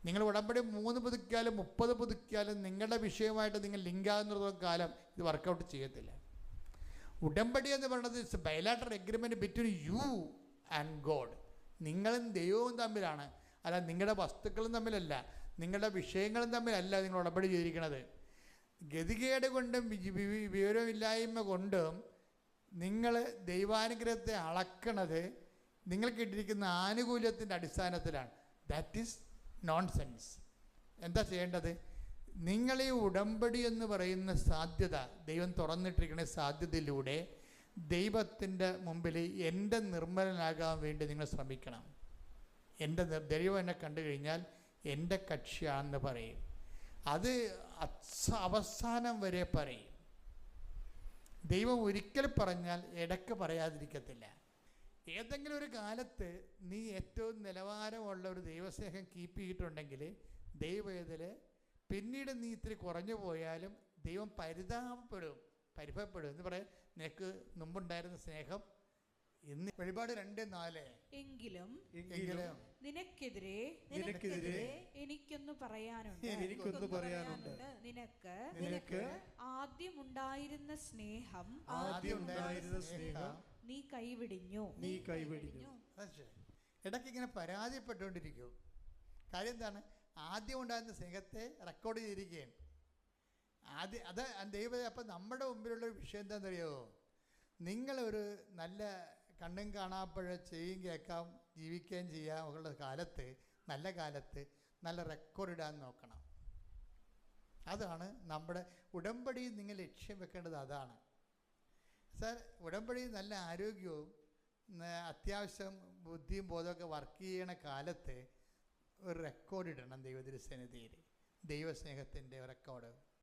നിങ്ങൾ ഉടമ്പടി 3 പുതുക്കിയാലും 30 പുതുക്കിയാലും നിങ്ങളുടെ വിഷയമായിട്ട് നിങ്ങൾ ലിങ്കാകുന്നിടത്തോളം കാലം ഇത് വർക്കൗട്ട് ചെയ്യത്തില്ല. ഉടമ്പടി എന്ന് പറയുന്നത് it's bilateral agreement between you and God. നിങ്ങളും ദൈവവും തമ്മിലാണ്, അല്ല നിങ്ങളുടെ വസ്തുക്കളും തമ്മിലല്ല, നിങ്ങളുടെ വിഷയങ്ങളും തമ്മിലല്ല നിങ്ങൾ ഉടമ്പടി ചെയ്തിരിക്കുന്നത്. ഗതികേട് കൊണ്ടും വിവരമില്ലായ്മ കൊണ്ടും നിങ്ങൾ ദൈവാനുഗ്രഹത്തെ അളക്കണത് നിങ്ങൾ കിട്ടിയിരിക്കുന്ന ആനുകൂല്യത്തിൻ്റെ അടിസ്ഥാനത്തിലാണ്. That is nonsense. എന്താ ചെയ്യേണ്ടത്? നിങ്ങൾ ഈ ഉടമ്പടി എന്ന് പറയുന്ന സാധ്യത, ദൈവം തുറന്നിട്ടിരിക്കുന്ന സാധ്യതയിലൂടെ ദൈവത്തിൻ്റെ മുമ്പിൽ എൻ്റെ നിർമ്മലനാകാൻ വേണ്ടി നിങ്ങൾ ശ്രമിക്കണം. എൻ്റെ ദൈവം എന്നെ കണ്ടു കഴിഞ്ഞാൽ എൻ്റെ കക്ഷിയാണെന്ന് പറയും. അത് അവസാനം വരെ പറയും. ദൈവം ഒരിക്കൽ പറഞ്ഞാൽ ഇടയ്ക്ക് പറയാതിരിക്കത്തില്ല. ഏതെങ്കിലും ഒരു കാലത്ത് നീ ഏറ്റവും നിലവാരമുള്ള ഒരു ദൈവസ്നേഹം കീപ്പ് ചെയ്തിട്ടുണ്ടെങ്കിൽ ദൈവവേദന പിന്നീട് നീ ഇത്തിരി കുറഞ്ഞു പോയാലും ദൈവം പരിഭവപ്പെടും എന്ന് പറയാൻ നിനക്ക് മുമ്പുണ്ടായിരുന്ന സ്നേഹം ഇന്ന് വെളിപാട് 2:4 എങ്കിലും നിനക്കെതിരെ എനിക്കൊന്ന് പറയാനുണ്ട്. നിനക്ക് ആദ്യമുണ്ടായിരുന്ന സ്നേഹം നീ കൈവിടിഞ്ഞു. ഇടയ്ക്ക് ഇങ്ങനെ പരാതിപ്പെട്ടുകൊണ്ടിരിക്കും. കാര്യം എന്താണ്? ആദ്യം ഉണ്ടായിരുന്ന സ്നേഹത്തെ റെക്കോർഡ് ചെയ്തിരിക്കുകയാണ്. അത് ദൈവം. അപ്പം നമ്മുടെ മുമ്പിലുള്ളൊരു വിഷയം എന്താണെന്നറിയോ? നിങ്ങളൊരു നല്ല കണ്ണും കാണാപ്പഴ ചെയ്യും കേൾക്കാം ജീവിക്കുകയും ചെയ്യാം ഉള്ള കാലത്ത്, നല്ല കാലത്ത് നല്ല റെക്കോർഡ് ഇടാൻ നോക്കണം. അതാണ് നമ്മുടെ ഉടമ്പടി. നിങ്ങൾ ലക്ഷ്യം വെക്കേണ്ടത് അതാണ്. സാർ, ഉടമ്പടി നല്ല ആരോഗ്യവും അത്യാവശ്യം ബുദ്ധിയും ബോധമൊക്കെ വർക്ക് ചെയ്യണ കാലത്ത് ഒരു റെക്കോർഡ് ഇടണം ദൈവത്തിൻ്റെ സന്നിധിയിൽ, ദൈവസ്നേഹത്തിൻ്റെ റെക്കോർഡ്.